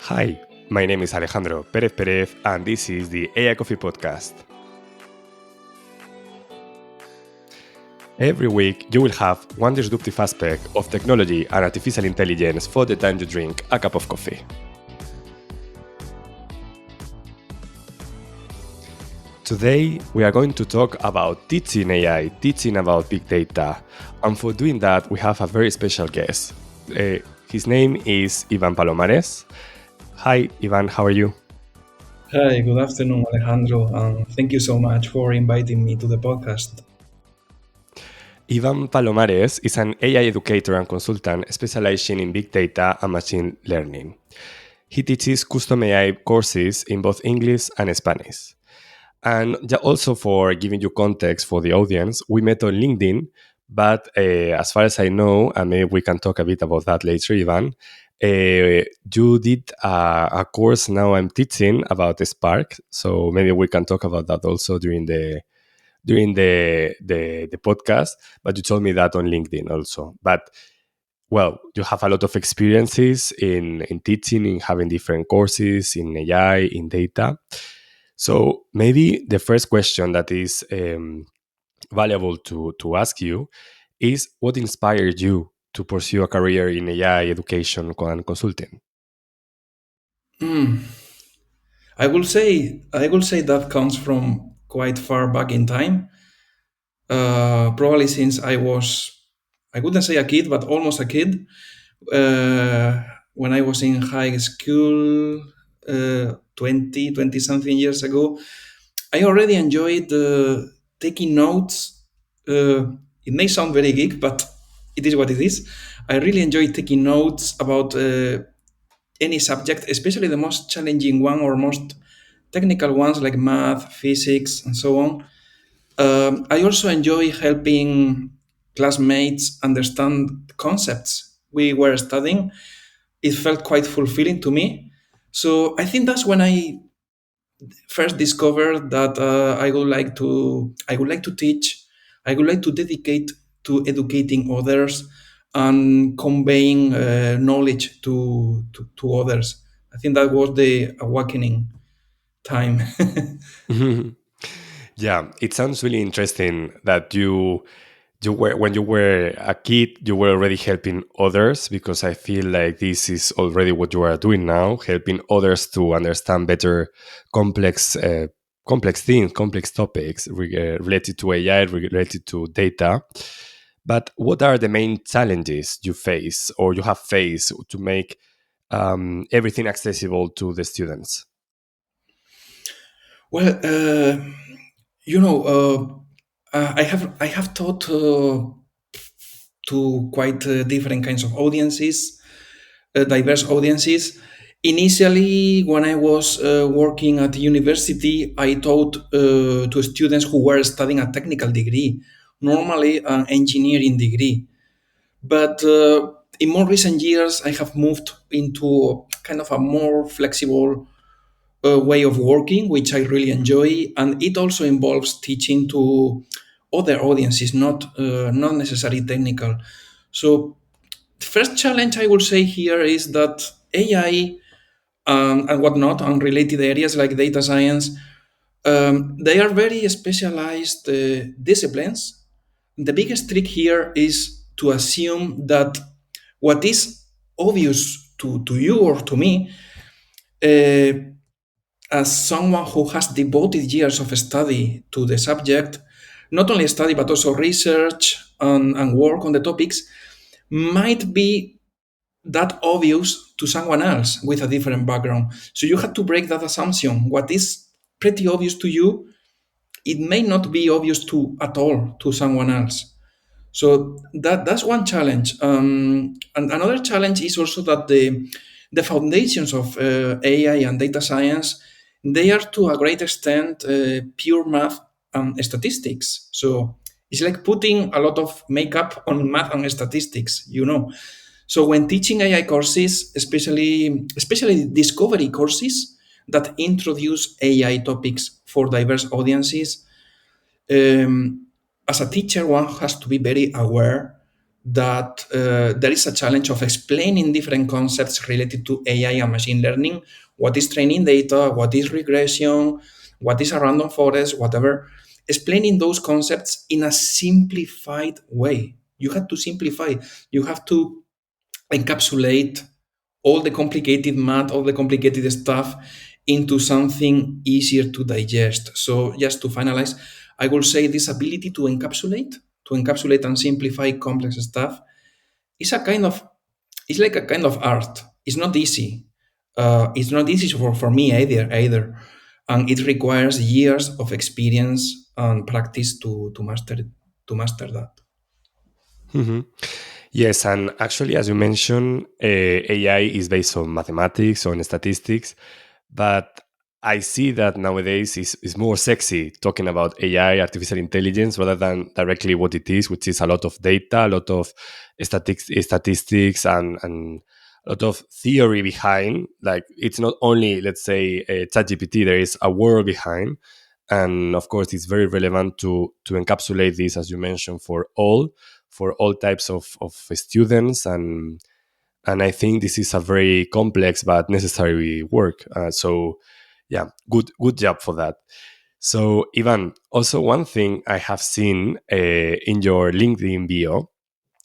Hi, my name is Alejandro Pérez Pérez, and this is the AI Coffee Podcast. Every week, you will have one disruptive aspect of technology and artificial intelligence for the time you drink a cup of coffee. Today, we are going to talk about teaching AI, teaching about big data, and for doing that, we have a very special guest. His name is Iván Palomares. Hi, Iván, how are you? Hi, good afternoon, Alejandro, and thank you so much for inviting me to the podcast. Iván Palomares is an AI educator and consultant specializing in big data and machine learning. He teaches custom AI courses in both English and Spanish. And also for giving you context for the audience, we met on LinkedIn, but as far as I know, and maybe we can talk a bit about that later, Ivan, you did a course now I'm teaching about Spark, so maybe we can talk about that also during the podcast, but you told me that on LinkedIn also. But well, you have a lot of experiences in teaching, in having different courses in AI, in data. So maybe the first question that is valuable to ask you is what inspired you to pursue a career in AI education and consulting? Hmm. I will say that comes from quite far back in time. Probably since I wouldn't say a kid, but almost a kid. When I was in high school, 20 something years ago, I already enjoyed taking notes. It may sound very geek, but it is what it is. I really enjoy taking notes about any subject, especially the most challenging one or most technical ones like math, physics, and so on. I also enjoy helping classmates understand concepts we were studying. It felt quite fulfilling to me. So I think that's when I first discovered that I would like to teach. I would like to dedicate to educating others and conveying knowledge to others. I think that was the awakening time. Yeah, it sounds really interesting that you were when you were a kid you were already helping others, because I feel like this is already what you are doing now, helping others to understand better complex complex things, complex topics related to AI, related to data. But what are the main challenges you face or you have faced to make everything accessible to the students? Well, you know, I have taught to quite different kinds of audiences, diverse audiences. Initially, when I was working at university, I taught to students who were studying a technical degree, normally an engineering degree. But in more recent years, I have moved into kind of a more flexible way of working, which I really enjoy, and it also involves teaching to other audiences, not necessarily technical. So, the first challenge I would say here is that AI and whatnot, and related areas like data science, they are very specialized disciplines. The biggest trick here is to assume that what is obvious to you or to me, uh, as someone who has devoted years of study to the subject, not only study but also research and work on the topics, might be that obvious to someone else with a different background. So you have to break that assumption. What is pretty obvious to you, it may not be obvious to at all to someone else. So that's one challenge. And another challenge is also that the foundations of AI and data science, they are to a great extent pure math and statistics. So it's like putting a lot of makeup on math and statistics. So when teaching AI courses, especially discovery courses that introduce AI topics for diverse audiences, um, as a teacher, one has to be very aware that there is a challenge of explaining different concepts related to AI and machine learning. What is training data? What is regression? What is a random forest? Whatever. Explaining those concepts in a simplified way. You have to simplify. You have to encapsulate all the complicated math, all the complicated stuff into something easier to digest. So just to finalize, I will say this ability to encapsulate and simplify complex stuff is a kind of, it's like a kind of art. It's not easy. It's not easy for me either. And it requires years of experience and practice to master that. Mhm. Yes, and actually, as you mentioned, AI is based on mathematics, on statistics, but I see that nowadays is more sexy talking about AI, artificial intelligence, rather than directly what it is, which is a lot of data, a lot of statistics, and a lot of theory behind. Like it's not only, let's say, ChatGPT, there is a world behind. And of course, it's very relevant to encapsulate this, as you mentioned, for all types of students, and I think this is a very complex but necessary work. So yeah, good job for that. So Ivan, also one thing I have seen in your LinkedIn bio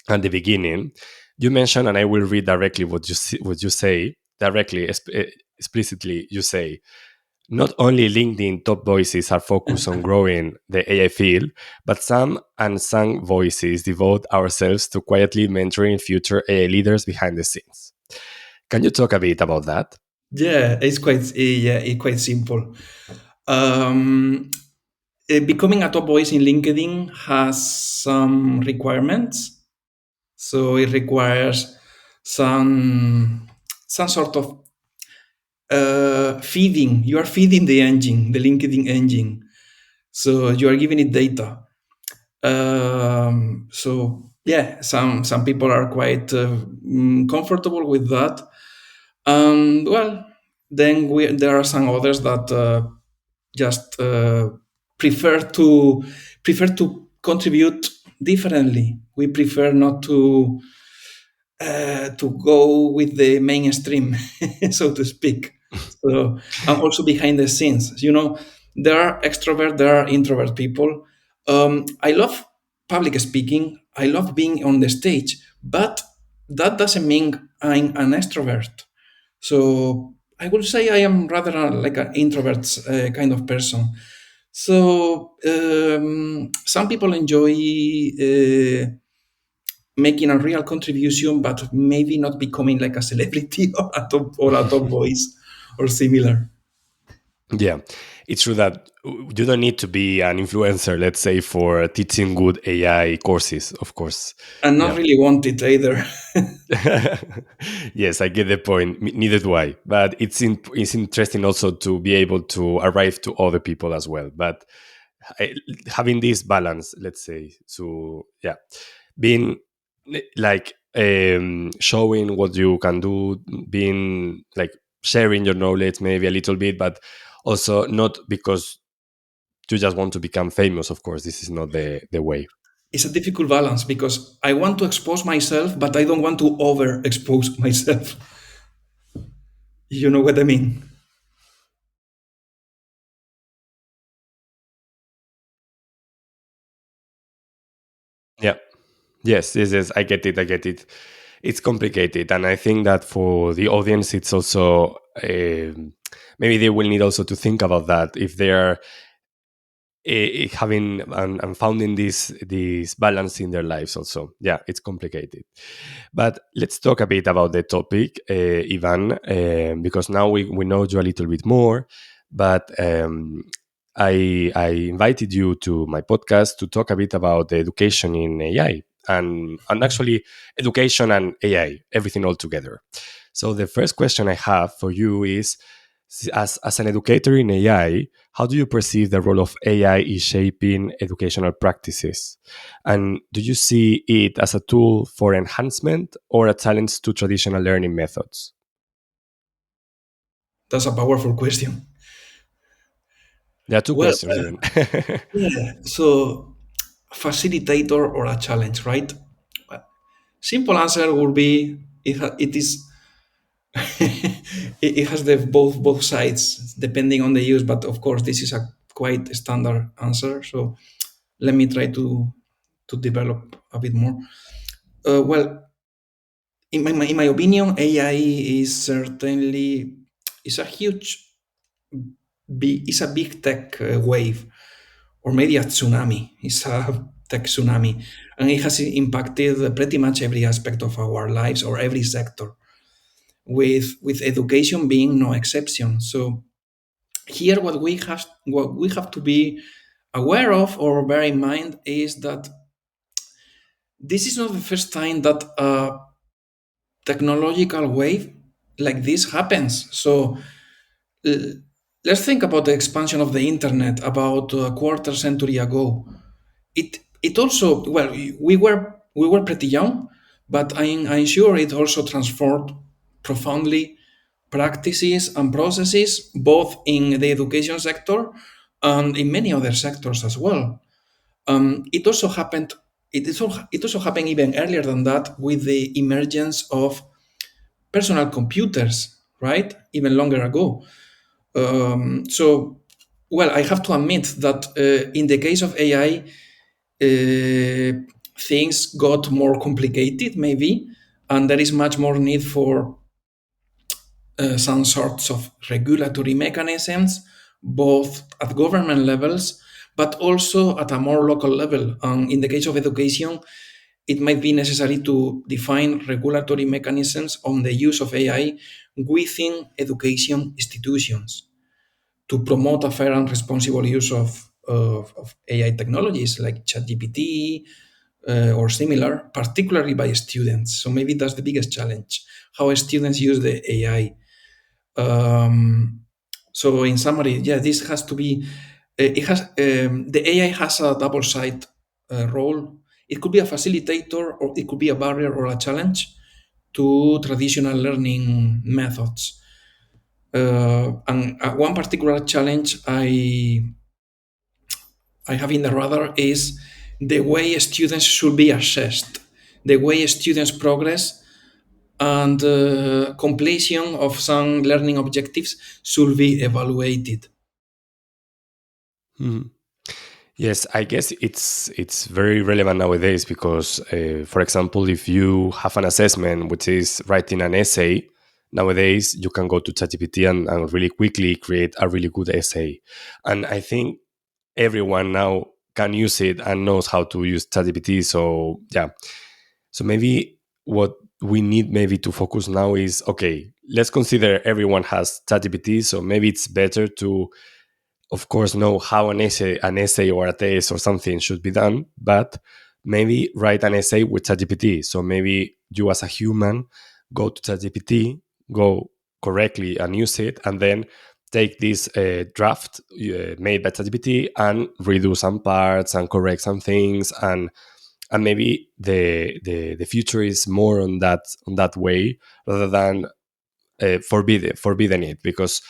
at the beginning, you mentioned, and I will read directly what you say directly, explicitly. You say not only LinkedIn top voices are focused on growing the AI field, but some unsung voices devote ourselves to quietly mentoring future AI leaders behind the scenes. Can you talk a bit about that? Yeah, it's quite simple. Um, Becoming a top voice in LinkedIn has some requirements. So it requires some sort of feeding. You are feeding the engine, the LinkedIn engine. So you are giving it data. So yeah, some people are quite comfortable with that. Well, then there are some others that just prefer to prefer to contribute differently. We prefer not to go with the mainstream, so to speak. So, and also behind the scenes, there are extrovert, there are introvert people. I love public speaking. I love being on the stage, but that doesn't mean I'm an extrovert. So I would say I am rather like an introvert kind of person. So some people enjoy making a real contribution, but maybe not becoming like a celebrity or a top voice or similar, Yeah, it's true that you don't need to be an influencer, let's say, for teaching good AI courses, of course. and not Yeah. really want it either. Yes, I get the point. Neither do I. But it's interesting also to be able to arrive to other people as well. But having this balance, let's say, so yeah, being like showing what you can do, being like sharing your knowledge maybe a little bit, but also not because you just want to become famous. Of course, this is not the way. It's a difficult balance because I want to expose myself, but I don't want to overexpose myself. You know what I mean? Yeah. Yes. I get it. I get it. It's complicated, and I think that for the audience, it's also maybe they will need also to think about that if they are having and founding this balance in their lives. Also, yeah, it's complicated. But let's talk a bit about the topic, Ivan, because now we know you a little bit more. But I invited you to my podcast to talk a bit about the education in AI and actually education and AI, everything all together. So the first question I have for you is, as an educator in AI, how do you perceive the role of AI in shaping educational practices? And do you see it as a tool for enhancement or a challenge to traditional learning methods? That's a powerful question. There are two Well, questions even. yeah. So, facilitator or a challenge, right? Simple answer would be it is it has the both sides depending on the use, but of course this is a quite standard answer. So let me try to develop a bit more. Well, in my opinion, AI is certainly is a huge is a big tech wave, or maybe a tsunami. It's a tech tsunami, and it has impacted pretty much every aspect of our lives or every sector, with education being no exception. So here, what we have to be aware of or bear in mind is that this is not the first time that a technological wave like this happens. So uh, let's think about the expansion of the internet about a quarter century ago. It also, well, we were pretty young, but I'm sure it also transformed profoundly practices and processes both in the education sector and in many other sectors as well. It also happened. It also happened even earlier than that with the emergence of personal computers, right? Even longer ago. So, well, I have to admit that in the case of AI, things got more complicated, maybe, and there is much more need for some sorts of regulatory mechanisms, both at government levels, but also at a more local level. In the case of education, it might be necessary to define regulatory mechanisms on the use of AI within education institutions to promote a fair and responsible use of AI technologies like ChatGPT or similar, particularly by students. So maybe that's the biggest challenge: how students use the AI. Um, so in summary, yeah, this has to be. It has the AI has a double side role. It could be a facilitator, or it could be a barrier or a challenge to traditional learning methods. And one particular challenge I have in the radar is the way students should be assessed, the way students progress and completion of some learning objectives should be evaluated. Mhm. Yes, I guess it's very relevant nowadays because, for example, if you have an assessment which is writing an essay, nowadays you can go to ChatGPT and really quickly create a really good essay. And I think everyone now can use it and knows how to use ChatGPT. So yeah, so maybe what we need maybe to focus now is, okay, let's consider everyone has ChatGPT. So maybe it's better to, of course, know how an essay or a test or something should be done, but maybe write an essay with ChatGPT. So maybe you as a human go to ChatGPT, go correctly and use it, and then take this draft made by ChatGPT and redo some parts and correct some things, and maybe the future is more on that way rather than forbidden it, because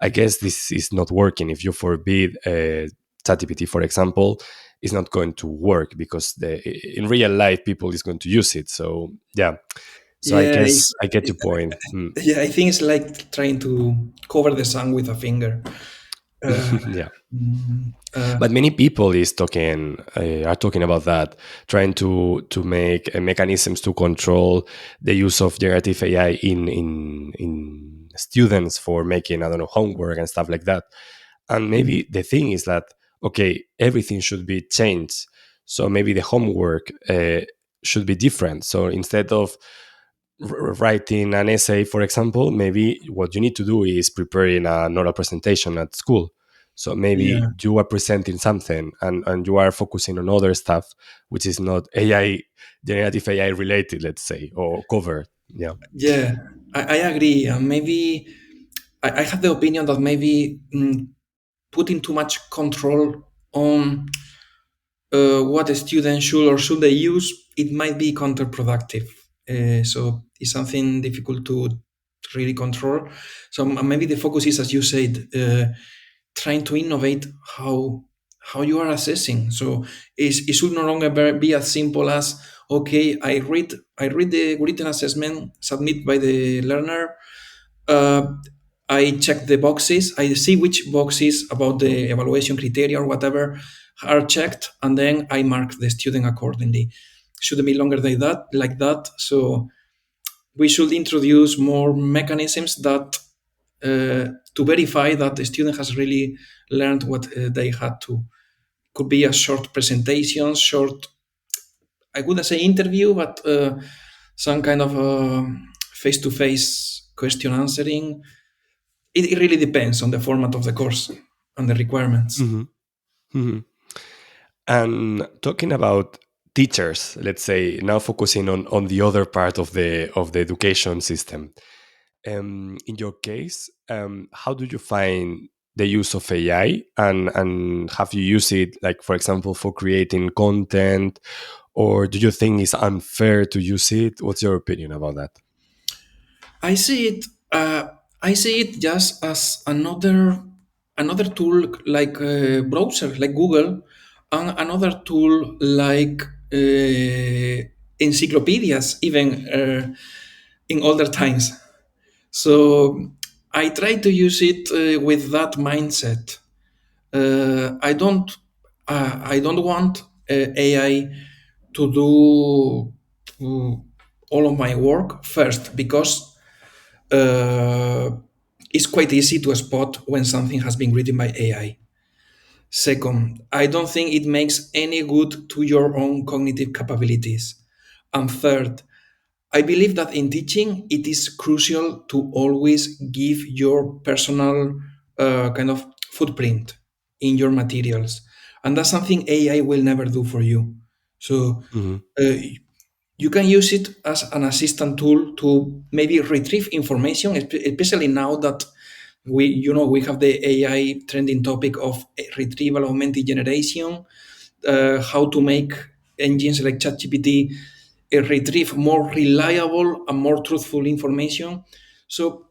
I guess this is not working. If you forbid ChatGPT, for example, it's not going to work because in real life people is going to use it. So yeah, so I Yeah, guess I get your point. Hmm. yeah, I think it's like trying to cover the sun with a finger. Uh, Yeah. mm, uh, But many people are talking about that, trying to make mechanisms to control the use of generative AI in students for making, I don't know, homework and stuff like that. And maybe the thing is that, okay, everything should be changed. So maybe the homework should be different. So instead of writing an essay, for example, maybe what you need to do is preparing an oral presentation at school. So maybe yeah, you are presenting something and you are focusing on other stuff, which is not AI, generative AI related, let's say, or covered. Yeah. yeah, I agree. And maybe I have the opinion that maybe putting too much control on what a student should or should they use, it might be counterproductive. So it's something difficult to really control. So maybe the focus is, as you said, trying to innovate how you are assessing. So it should no longer be as simple as, Okay, I read the written assessment submitted by the learner. uh, I check the boxes. I see which boxes about the evaluation criteria or whatever are checked, and then I mark the student accordingly. Shouldn't be longer than that, like that. So we should introduce more mechanisms that to verify that the student has really learned what they had to. Could be a short presentation, short, I wouldn't say interview, but some kind of face-to-face question answering. It really depends on the format of the course and the requirements. Mhm. Mhm. And talking about teachers, let's say now focusing on the other part of the education system. In your case, how do you find the use of AI, and have you used it, like for example, for creating content, or do you think it's unfair to use it? What's your opinion about that? I see it. I see it just as another tool like browser, like Google, and another tool like encyclopedias, even in older times. So I try to use it with that mindset. I don't want AI to do all of my work first, because uh, it's quite easy to spot when something has been written by AI. Second, I don't think it makes any good to your own cognitive capabilities. And third, I believe that in teaching, it is crucial to always give your personal kind of footprint in your materials. And that's something AI will never do for you. So Hmm. uh, you can use it as an assistant tool to maybe retrieve information, especially now that we have the AI trending topic of retrieval augmented generation, how to make engines like ChatGPT retrieve more reliable and more truthful information. So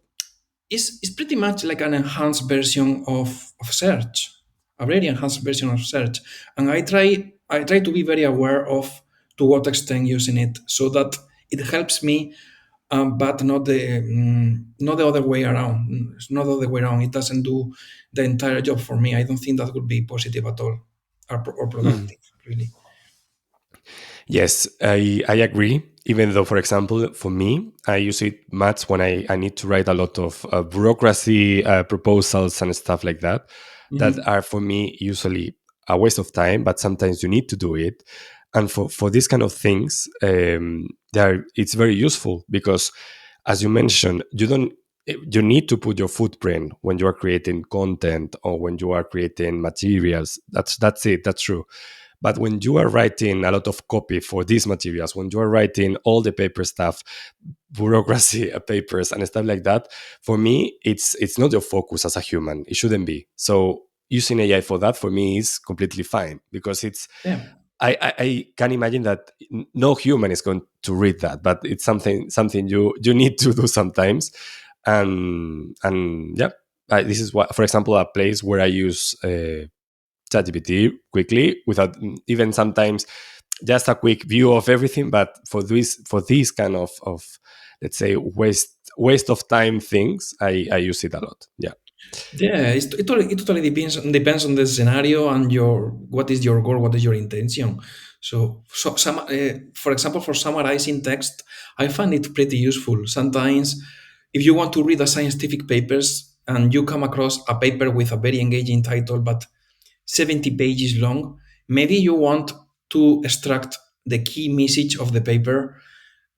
it's pretty much like an enhanced version of search, a very enhanced version of search. And I try to be very aware of to what extent using it, so that it helps me, but not the other way around. It's not the other way around. It doesn't do the entire job for me. I don't think that would be positive at all, or productive, really. Yes, I agree. Even though, for example, for me, I use it much when I need to write a lot of bureaucracy proposals and stuff like that, that Mhm. are for me usually a waste of time, but sometimes you need to do it. And for these kind of things, it's very useful because, as you mentioned, you need to put your footprint when you are creating content or when you are creating materials. That's it. That's true. But when you are writing a lot of copy for these materials, when you are writing all the paper stuff, bureaucracy papers and stuff like that, for me, it's not your focus as a human. It shouldn't be. So using AI for that for me is completely fine because it's. Yeah. I can imagine that no human is going to read that, but it's something you need to do sometimes, and yeah, this is what, for example, a place where I use ChatGPT quickly without even sometimes just a quick view of everything. But for these kind of let's say waste of time things, I use it a lot. Yeah. Yeah, it totally depends on the scenario and your what is your goal, what is your intention. For example, for summarizing text, I find it pretty useful. Sometimes, if you want to read a scientific papers and you come across a paper with a very engaging title but 70 pages long, maybe you want to extract the key message of the paper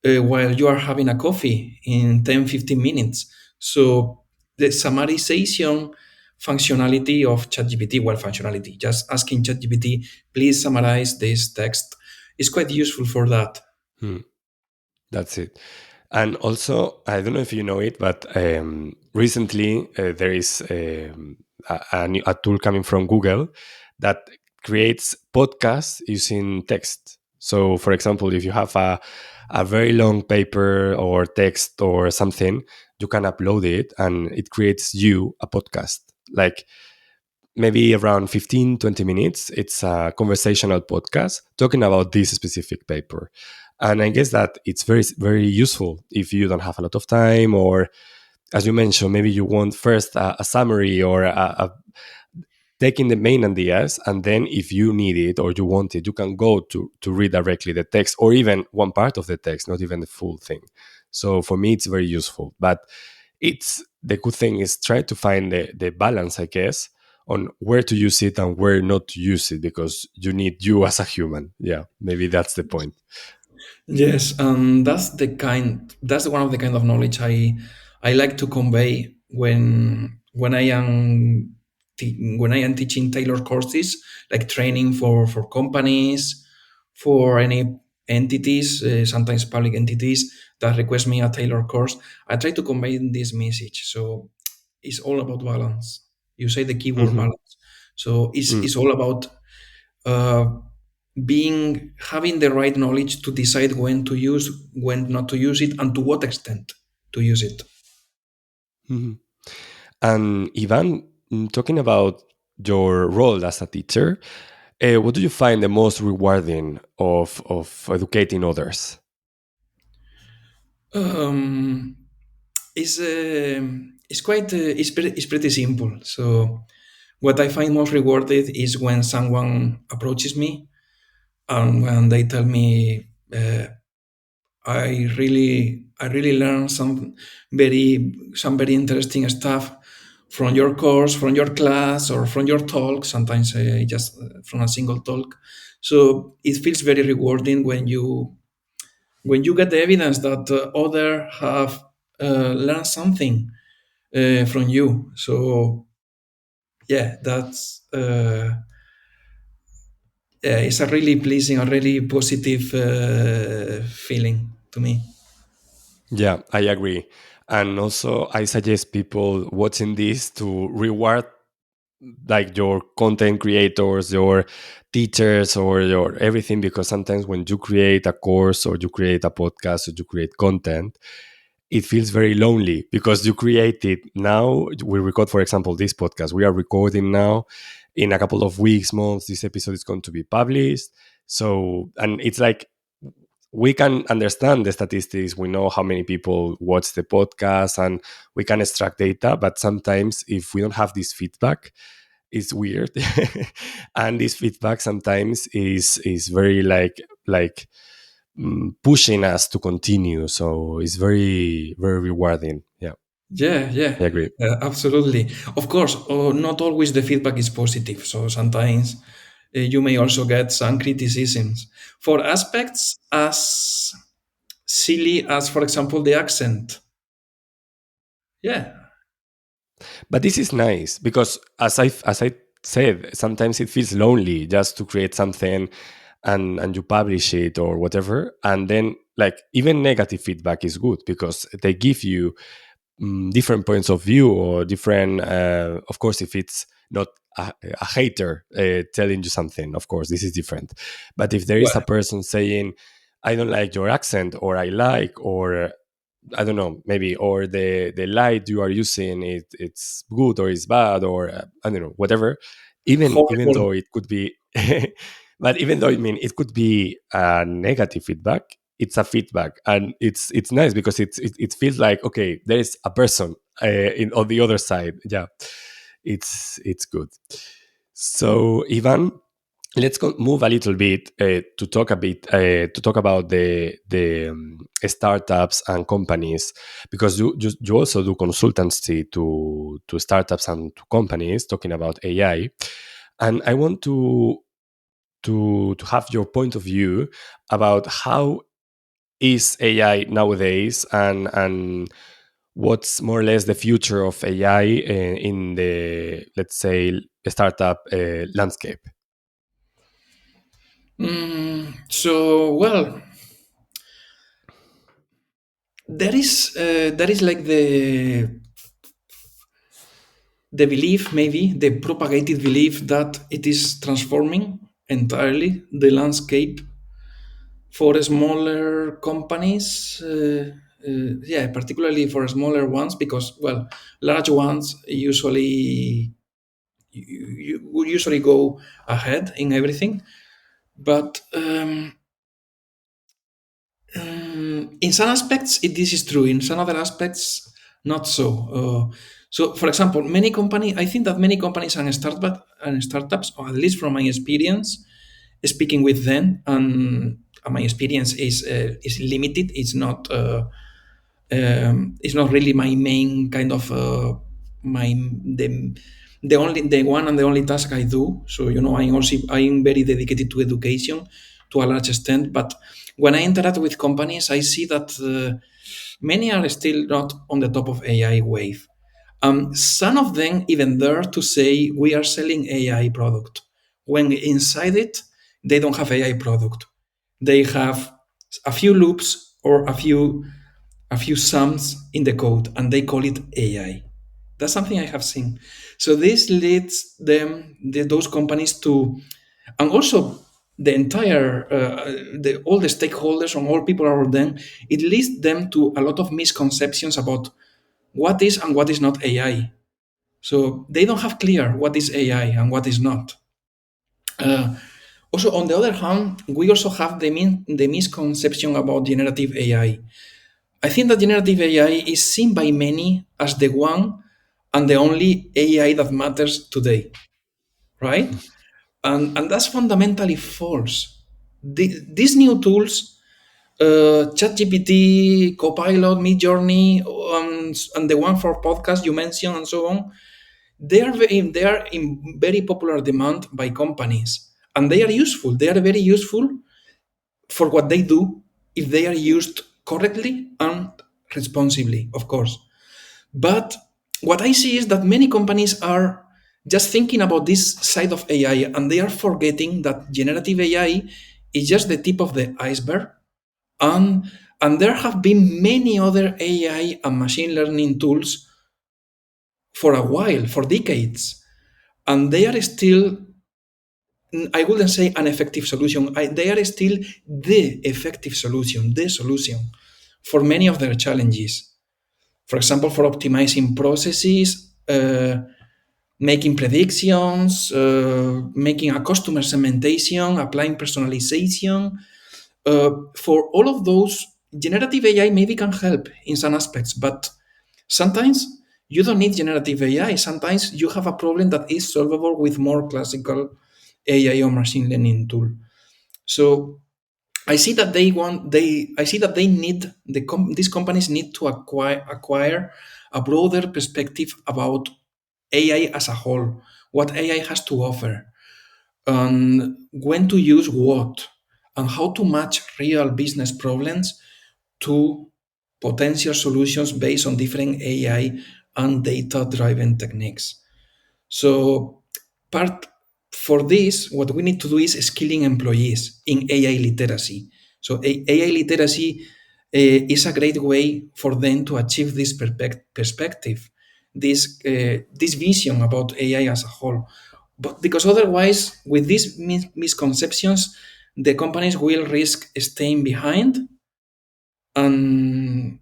while you are having a coffee in 10-15 minutes. So the summarization functionality of ChatGPT, well, functionality, just asking ChatGPT, please summarize this text, is quite useful for that. Hmm. That's it. And also, I don't know if you know it, but recently there is a tool coming from Google that creates podcasts using text. So, for example, if you have a very long paper or text or something, you can upload it and it creates you a podcast. Like maybe around 15-20 minutes. It's a conversational podcast talking about this specific paper. And I guess that it's very, very useful if you don't have a lot of time, or as you mentioned, maybe you want first a summary or taking the main ideas, and then if you need it or you want it, you can go to read directly the text, or even one part of the text, not even the full thing. So for me, it's very useful. But it's the good thing is try to find the balance, I guess, on where to use it and where not to use it, because you need you as a human. Yeah, maybe that's the point. Yes, that's one of the kind of knowledge I like to convey when when I am teaching tailored courses, like training for companies, for any entities, sometimes public entities that request me a tailored course. I try to convey this message. So it's all about balance. You say the keyword Hmm. balance. So Mm. it's all about uh, being having the right knowledge to decide when to use, when not to use it, and to what extent to use it. Mhm. And Ivan, talking about your role as a teacher, what do you find the most rewarding of educating others? Um, it's quite it's pretty simple. So what I find most rewarded is when someone approaches me and when they tell me, I really learned some very interesting stuff from your course, from your class, or from your talk. Sometimes just from a single talk. So it feels very rewarding when you get the evidence that other have learned something from you. So yeah, that's yeah, it's a really pleasing, a really positive feeling to me. Yeah, I agree. And also, I suggest people watching this to reward like your content creators, your teachers, or your everything, because sometimes when you create a course or you create a podcast or you create content, it feels very lonely because you create it now. We record, for example, this podcast. We are recording now. In a couple of weeks, months, this episode is going to be published. So, and it's like we can understand the statistics. We know how many people watch the podcast and we can extract data. But sometimes, if we don't have this feedback, it's weird. And this feedback sometimes is very like pushing us to continue. So it's very, very rewarding. Yeah, Yeah, yeah, I agree. absolutely. Of course, not always the feedback is positive. So sometimes you may also get some criticisms for aspects as silly as, for example, the accent. Yeah, But this is nice because as I said, sometimes it feels lonely just to create something and you publish it or whatever. And then like even negative feedback is good because they give you different points of view or different of course, if it's not a hater telling you something, of course this is different. But if there is a well, person saying, I don't like your accent, or I like, or I don't know, maybe, or the light you are using, it's good or it's bad, or I don't know, whatever. Even horrible. though it could be, but even though, I mean, it could be a negative feedback, it's a feedback, and it's nice because it feels like, okay, there is a person in on the other side. Yeah, it's good. So Ivan, let's move a little bit to talk about the startups and companies, because you also do consultancy to startups and to companies talking about AI, and I want to have your point of view about how is AI nowadays, and what's more or less the future of AI in the, let's say, startup landscape. So well, there is like the belief, maybe the propagated belief that it is transforming entirely the landscape for smaller companies. Yeah, particularly for smaller ones, because well, large ones you usually go ahead in everything. But In some aspects, this is true. In some other aspects, not so. So, for example, I think that many companies and startups, or at least from my experience, speaking with them, and my experience is limited. It's not really my main kind of my the one and the only task I do. So I'm very dedicated to education to a large extent. But when I interact with companies, I see that many are still not on the top of AI wave. Some of them even dare to say we are selling AI product when inside it they don't have AI product. They have a few loops or a few sums in the code, and they call it AI. That's something I have seen. So this leads those companies to, and also the entire, all the stakeholders and all people around them, it leads them to a lot of misconceptions about what is and what is not AI. So they don't have clear what is AI and what is not. Uh, Also, on the other hand, we also have the misconception about generative AI. I think that generative AI is seen by many as the one and the only AI that matters today, right? And that's fundamentally false. These new tools, ChatGPT, Copilot, Midjourney, and the one for podcast you mentioned, and so on, they are in very popular demand by companies, and they are useful. They are very useful for what they do if they are used correctly and responsibly, of course. But what I see is that many companies are just thinking about this side of AI, and they are forgetting that generative AI is just the tip of the iceberg. And, and there have been many other AI and machine learning tools for a while, for decades, and they are still, I wouldn't say an effective solution. They are still the effective solution, the solution for many of their challenges. For example, for optimizing processes, making predictions, making a customer segmentation, applying personalization. For all of those, generative AI maybe can help in some aspects, but sometimes you don't need generative AI. Sometimes you have a problem that is solvable with more classical AI or machine learning tool. So I see that they need these companies need to acquire a broader perspective about AI as a whole, what AI has to offer, and when to use what, and how to match real business problems to potential solutions based on different AI and data-driven techniques. So part for this, what we need to do is skilling employees in AI literacy. So AI literacy is a great way for them to achieve this perspective, this vision about AI as a whole. But because otherwise, with these misconceptions, the companies will risk staying behind, and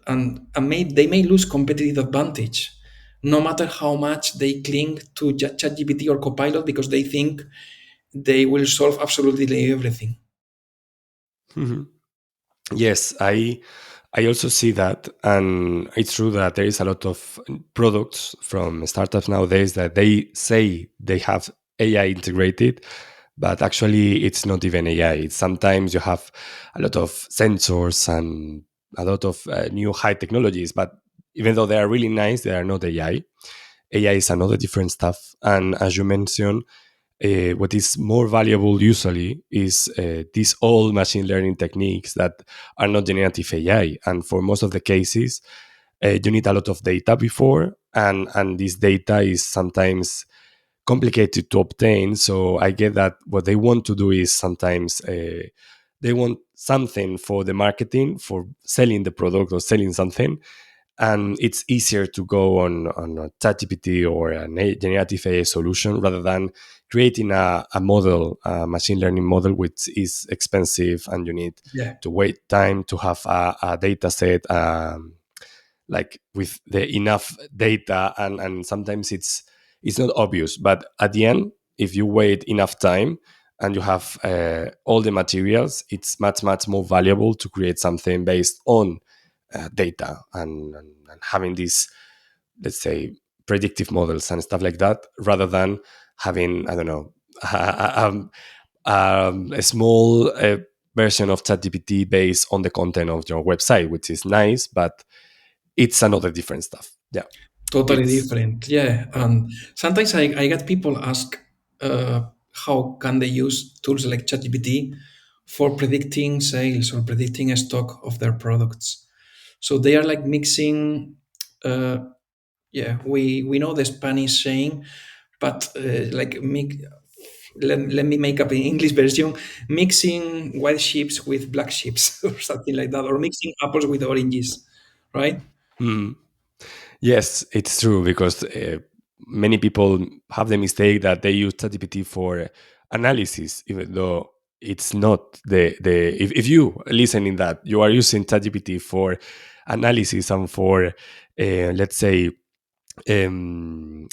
they may lose competitive advantage no matter how much they cling to ChatGPT or Copilot, because they think they will solve absolutely everything. Mhm. Yes, I also see that, and it's true that there is a lot of products from startups nowadays that they say they have AI integrated, but actually it's not even AI. It's sometimes you have a lot of sensors and a lot of new high technologies, but even though they are really nice, they are not AI. AI is another different stuff, and as you mentioned, what is more valuable usually is these old machine learning techniques that are not generative AI. And for most of the cases, you need a lot of data before, and this data is sometimes complicated to obtain. So I get that what they want to do is sometimes they want something for the marketing, for selling the product or selling something, and it's easier to go on a ChatGPT or a generative AI solution rather than creating a model, a machine learning model, which is expensive and you need Yeah. to wait time to have a data set like with the enough data, and sometimes it's not obvious, but at the end, if you wait enough time and you have all the materials, it's much, much more valuable to create something based on data and having these, let's say, predictive models and stuff like that, rather than having, I don't know, a small version of ChatGPT based on the content of your website, which is nice, but it's another different stuff. Yeah, Totally it's different. Yeah. And sometimes I get people ask how can they use tools like ChatGPT for predicting sales or predicting a stock of their products. So they are like mixing. Uh, yeah, we know the Spanish saying, but let me make up an English version, mixing white sheeps with black sheeps or something like that, or mixing apples with oranges, right? mm, yes, it's true, because many people have the mistake that they use ChatGPT for analysis, even though it's not the if you listen in that you are using ChatGPT for analysis and for let's say um,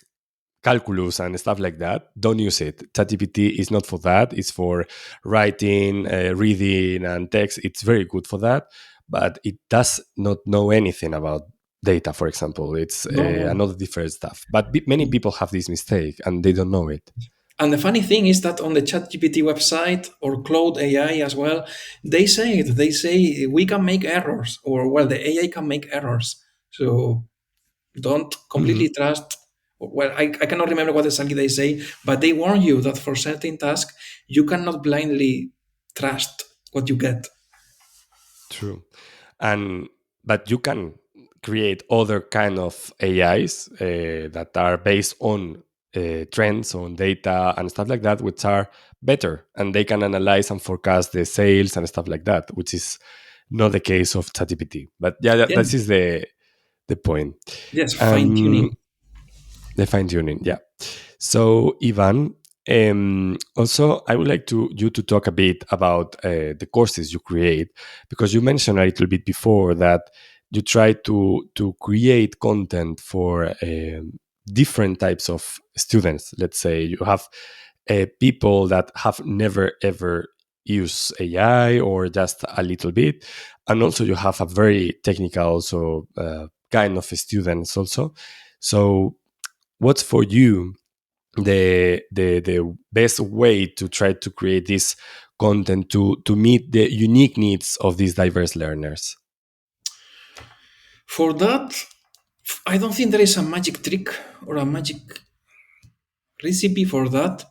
calculus and stuff like that, don't use it. ChatGPT is not for that. It's for writing, reading, and text. It's very good for that, but it does not know anything about data, for example. It's No, no. another different stuff. But many people have this mistake and they don't know it. And the funny thing is that on the ChatGPT website or Cloud AI as well, they say it. They say we can make errors, or well, the AI can make errors. So don't completely Mhm. trust. Well, I cannot remember what exactly they say, but they warn you that for certain tasks, you cannot blindly trust what you get. True. And but you can create other kind of AIs that are based on trends on data and stuff like that, which are better, and they can analyze and forecast the sales and stuff like that, which is not the case of ChatGPT. But yeah, Yeah. that is the point. Yes, fine Um, tuning. the fine tuning, yeah. So, Ivan, also, I would like to you to talk a bit about the courses you create, because you mentioned a little bit before that you try to create content for different types of students. Let's say you have people that have never ever used AI or just a little bit, and also you have a very technical also kind of students also. So what's for you the best way to try to create this content to meet the unique needs of these diverse learners? For that, I don't think there is a magic trick or a magic recipe for that.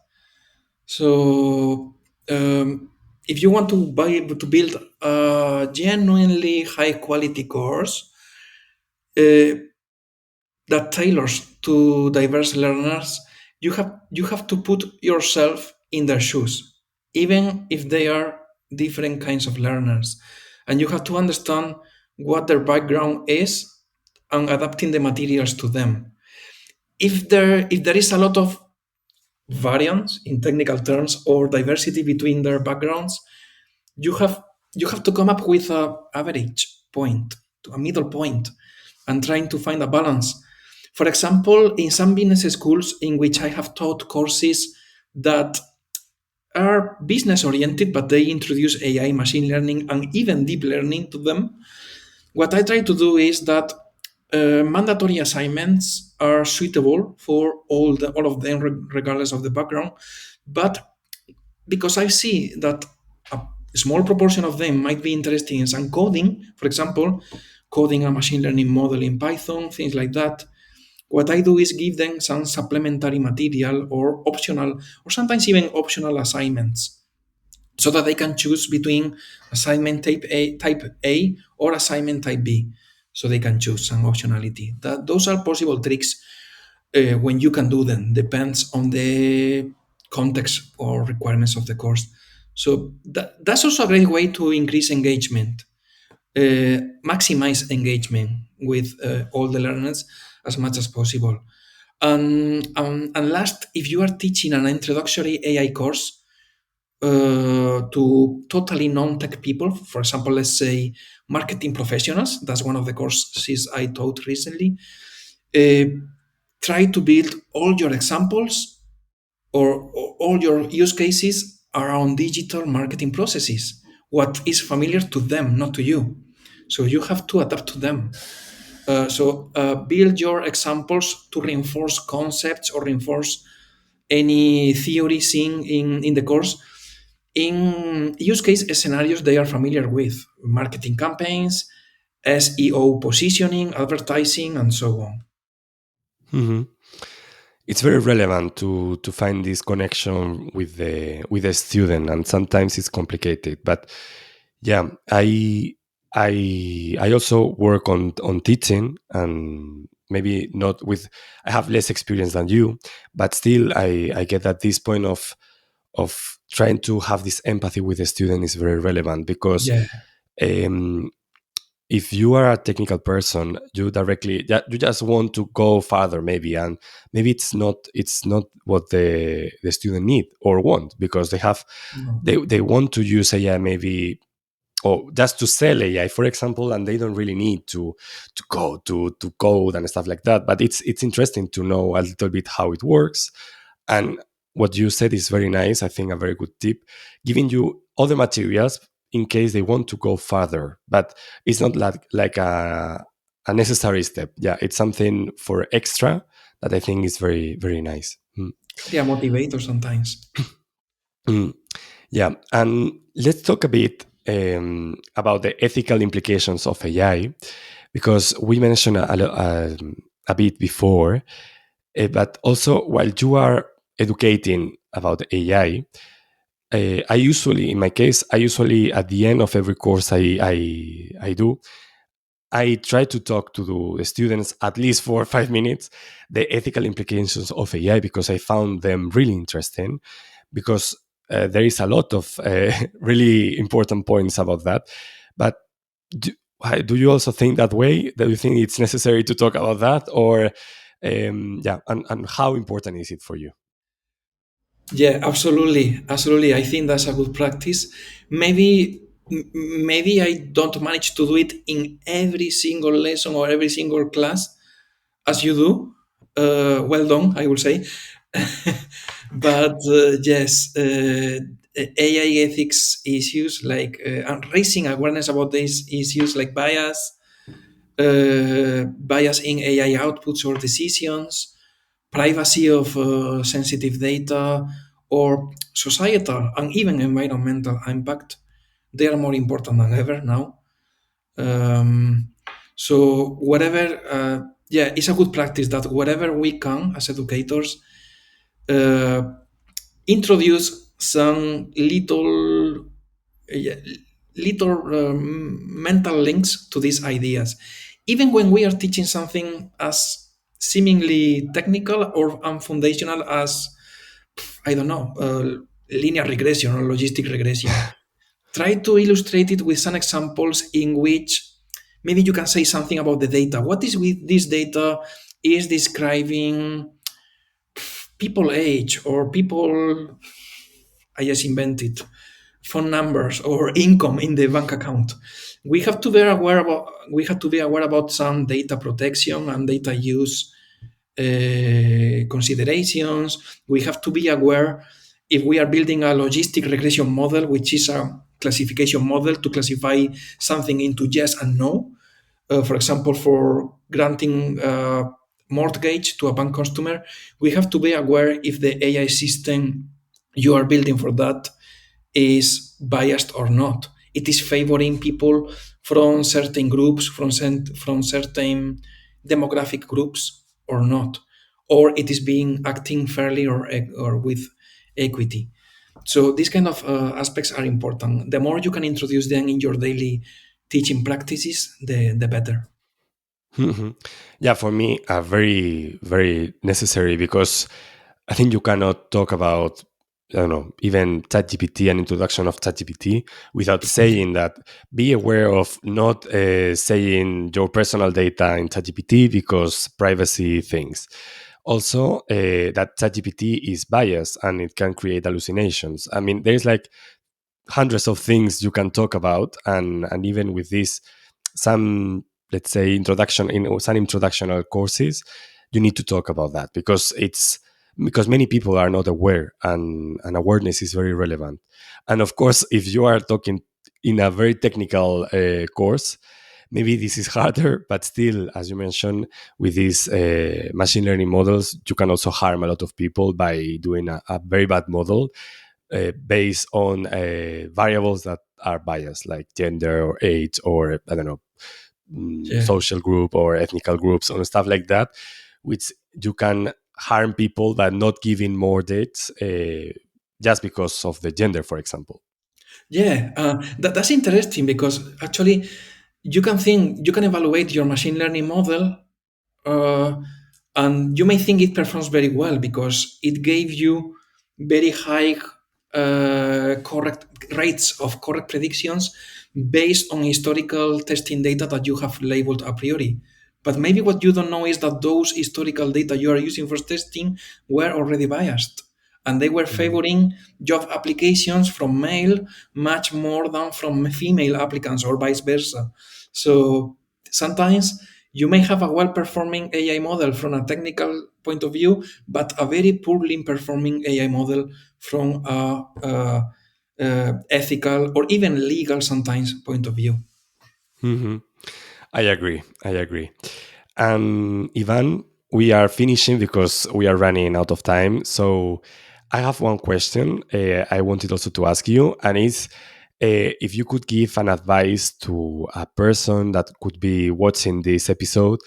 So, if you want to build a genuinely high quality course that tailors to diverse learners, you have to put yourself in their shoes, even if they are different kinds of learners, and you have to understand what their background is and adapting the materials to them. If there is a lot of variance in technical terms or diversity between their backgrounds, you have you have to come up with a average point, a middle point, and trying to find a balance. For example, in some business schools in which I have taught courses that are business oriented, but they introduce AI, machine learning, and even deep learning to them, what I try to do is that mandatory assignments are suitable for all of them, regardless of the background. But because I see that a small proportion of them might be interested in some coding, for example, coding a machine learning model in Python, things like that. What I do is give them some supplementary material or optional, or sometimes even optional assignments, so that they can choose between assignment type A or assignment type B. So they can choose some optionality. Those are possible tricks when you can do them. Depends on the context or requirements of the course. So that's also a great way to increase engagement, maximize engagement with all the learners as much as possible. And last, if you are teaching an introductory AI course to totally non-tech people, for example, let's say marketing professionals, that's one of the courses I taught recently, uh, try to build all your examples or all your use cases around digital marketing processes, what is familiar to them, not to you. So you have to adapt to them. Build your examples to reinforce concepts or reinforce any theories in the course in use case scenarios they are familiar with: marketing campaigns, SEO positioning, advertising, and so on. Mhm. It's very relevant to find this connection with the student, and sometimes it's complicated. But yeah, I also work on teaching, and maybe not with, I have less experience than you, but still I get that this point of trying to have this empathy with the student is very relevant, because Yeah, um, if you are a technical person, you just want to go further, maybe, and maybe it's not what the student need or want, because no, they want to use AI, maybe, or just to sell AI, for example, and they don't really need to go to code and stuff like that. But it's interesting to know a little bit how it works. And what you said is very nice. I think a very good tip, giving you other materials in case they want to go further. But it's not like a necessary step. Yeah, it's something for extra that I think is very, very nice. Mm. yeah, motivator sometimes. Mm. Yeah, and let's talk a bit about the ethical implications of AI, because we mentioned a bit before, but also while you are educating about AI, I usually, in my case, I usually at the end of every course I do, I try to talk to the students at least for 5 minutes the ethical implications of AI, because I found them really interesting, because there is a lot of really important points about that. But do, do you also think that way? Do you think it's necessary to talk about that, or yeah, and how important is it for you? Yeah, absolutely, absolutely. I think that's a good practice. Maybe I don't manage to do it in every single lesson or every single class as you do. Well done, I will say. But yes, AI ethics issues like and raising awareness about these issues like bias in AI outputs or decisions, privacy of sensitive data, or societal and even environmental impact. They are more important than ever now. Um, yeah, it's a good practice that whatever we can as educators, uh, introduce some yeah, little mental links to these ideas, even when we are teaching something as seemingly technical or unfoundational as, I don't know, linear regression or logistic regression. Try to illustrate it with some examples in which maybe you can say something about the data. What is with this data is describing people age or people, I just invented phone numbers or income in the bank account. We have to be aware about some data protection and data use considerations. We have to be aware if we are building a logistic regression model, which is a classification model to classify something into yes and no. For example, for granting mortgage to a bank customer, we have to be aware if the AI system you are building for that is biased or not. It is favoring people from certain groups, from certain demographic groups or not, or it is being acting fairly or with equity. So these kind of aspects are important. The more you can introduce them in your daily teaching practices, the better. Mhm. Yeah, for me, very, very necessary, because I think you cannot talk about, I don't know, even ChatGPT, an introduction of ChatGPT, without saying that be aware of not saying your personal data in ChatGPT, because privacy things. Also, that ChatGPT is biased and it can create hallucinations. I mean, there's like hundreds of things you can talk about, and even with this, some, let's say, introduction in some introductional courses, you need to talk about that, because it's because many people are not aware, and awareness is very relevant. And of course, if you are talking in a very technical course, maybe this is harder, but still, as you mentioned, with these machine learning models, you can also harm a lot of people by doing a very bad model based on variables that are biased, like gender or age or, I don't know, Yeah. social group or ethnical groups and stuff like that, which you can harm people by not giving more dates just because of the gender, for example. Yeah, that's interesting because actually you can evaluate your machine learning model, uh, and you may think it performs very well because it gave you very high correct rates of correct predictions based on historical testing data that you have labeled a priori. But maybe what you don't know is that those historical data you are using for testing were already biased, and they were Mm. favoring job applications from male much more than from female applicants or vice versa. So sometimes you may have a well-performing AI model from a technical point of view, but a very poorly performing AI model from a ethical or even legal sometimes point of view. Hmm. I agree. I agree. Ivan, we are finishing because we are running out of time. So I have one question I wanted also to ask you, and it's if you could give an advice to a person that could be watching this episode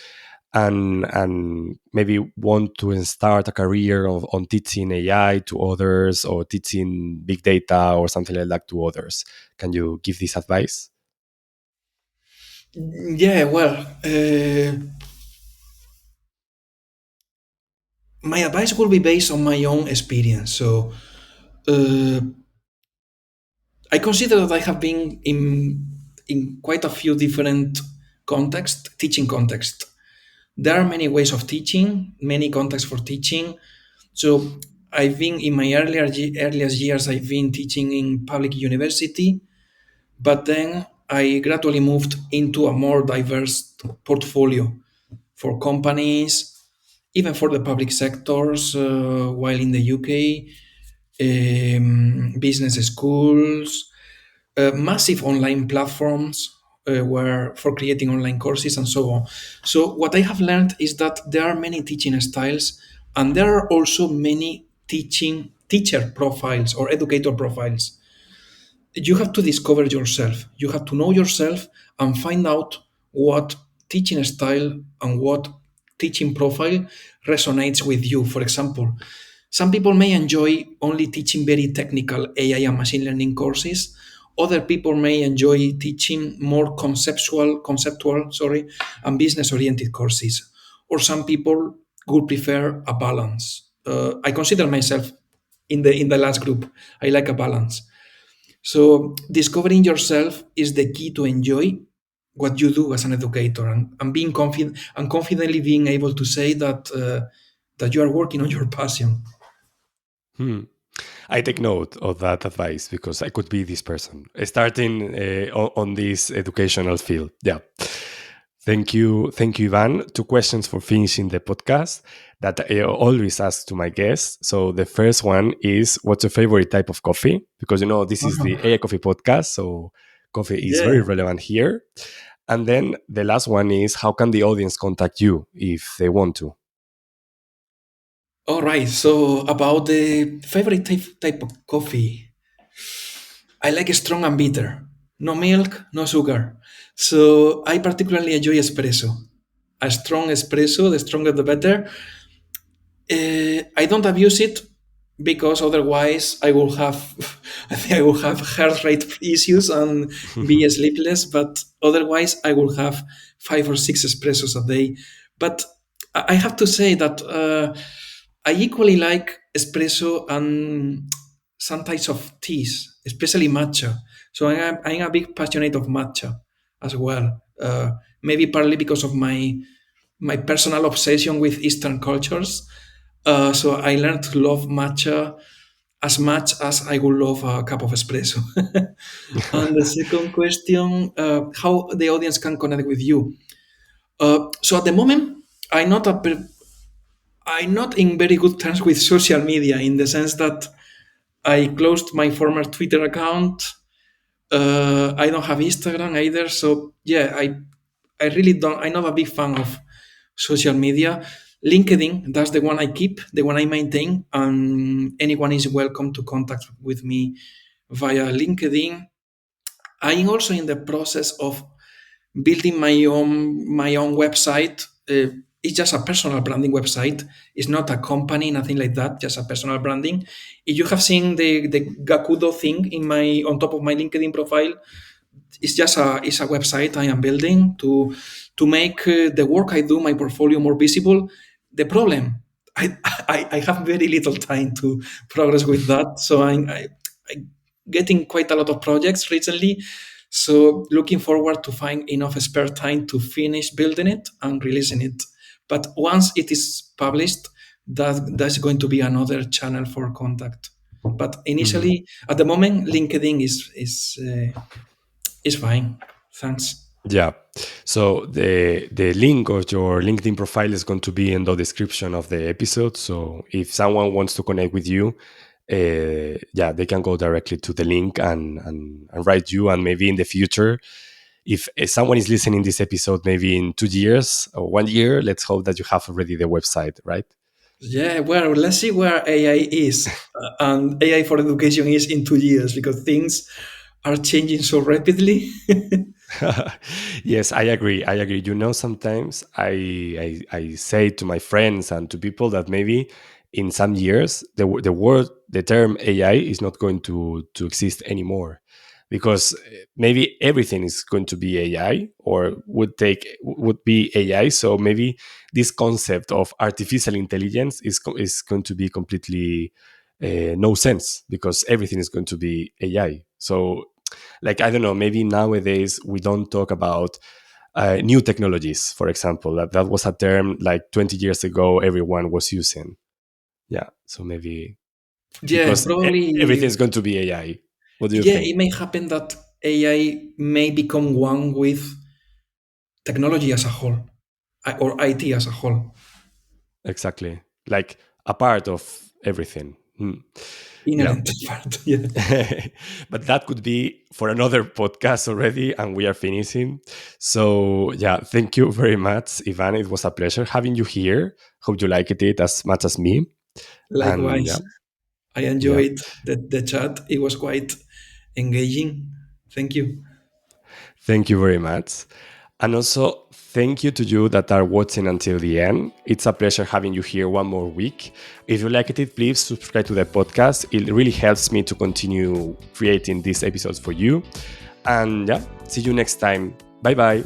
and maybe want to start a career on teaching AI to others or teaching big data or something like that to others. Can you give this advice? Yeah, well, my advice will be based on my own experience. So uh, I consider that I have been in quite a few different contexts, teaching contexts. There are many ways of teaching, many contexts for teaching. So I've been in my earliest years, I've been teaching in public university, but then I gradually moved into a more diverse portfolio for companies, even for the public sectors, while in the UK, business schools, massive online platforms where for creating online courses and so on. So what I have learned is that there are many teaching styles, and there are also many teacher profiles or educator profiles. You have to discover yourself. You have to know yourself and find out what teaching style and what teaching profile resonates with you. For example, some people may enjoy only teaching very technical AI and machine learning courses. Other people may enjoy teaching more conceptual, and business-oriented courses. Or some people would prefer a balance. I consider myself in the last group. I like a balance. So discovering yourself is the key to enjoy what you do as an educator, and being confident and confidently being able to say that that you are working on your passion. Hmm. I take note of that advice because I could be this person starting on this educational field. Yeah. Thank you, Ivan. Two questions for finishing the podcast that I always ask to my guests. So the first one is, what's your favorite type of coffee? Because this is the AI Coffee podcast, so coffee is very Yeah. relevant here. And then the last one is, how can the audience contact you if they want to? All right. So about the favorite type of coffee, I like strong and bitter. No milk, no sugar. So I particularly enjoy espresso. A strong espresso, the stronger the better. I don't abuse it because otherwise I will have I think I will have heart rate issues and be sleepless. But otherwise I will have 5 or 6 espressos a day. But I have to say that I equally like espresso and some types of teas, especially matcha. So I'm a big passionate of matcha as well. Maybe partly because of my personal obsession with Eastern cultures. So I learned to love matcha as much as I would love a cup of espresso. And the second question, how the audience can connect with you. So at the moment, I'm not I'm not in very good terms with social media in the sense that I closed my former Twitter account. I don't have Instagram either. So yeah, I really don't. I'm not a big fan of social media. LinkedIn, that's the one I keep, the one I maintain, and anyone is welcome to contact with me via LinkedIn. I'm also in the process of building my own website. It's just a personal branding website. It's not a company, nothing like that. Just a personal branding. If you have seen the Gakudo thing in my on top of my LinkedIn profile, it's a website I am building to make the work I do, my portfolio, more visible. The problem, I have very little time to progress with that, so I getting quite a lot of projects recently. So looking forward to find enough spare time to finish building it and releasing it. But once it is published, that's going to be another channel for contact. But Mhm. initially, at the moment, LinkedIn is fine. Thanks. Yeah. So the link of your LinkedIn profile is going to be in the description of the episode. So if someone wants to connect with you, yeah, they can go directly to the link and write you. And maybe in the future, if someone is listening this episode, maybe in 2 years or 1 year, let's hope that you have already the website, right? Yeah, well, let's see where AI is and AI for education is in 2 years because things are changing so rapidly. Yes, I agree. I agree. You know, sometimes I say to my friends and to people that maybe in some years the word the term AI is not going to exist anymore because maybe everything is going to be AI or would be AI. So maybe this concept of artificial intelligence is going to be completely no sense because everything is going to be AI. So like I don't know, maybe nowadays we don't talk about new technologies, for example. That was a term like 20 years ago everyone was using. Yeah, so maybe Yeah, because probably. everything's going to be AI. What do you Yeah, think? it may happen that AI may become one with technology as a whole or IT as a whole. Exactly, like a part of everything. Hmm. Yeah. Inherent part. Yeah. But that could be for another podcast already, and we are finishing. So, yeah, thank you very much, Ivan. It was a pleasure having you here. Hope you liked it as much as me. And yeah, Likewise, I yeah, enjoyed the chat. It was quite engaging. Thank you. thank you very much. And also, thank you to you that are watching until the end. It's a pleasure having you here one more week. If you liked it, please subscribe to the podcast. It really helps me to continue creating these episodes for you. And yeah, see you next time. Bye bye.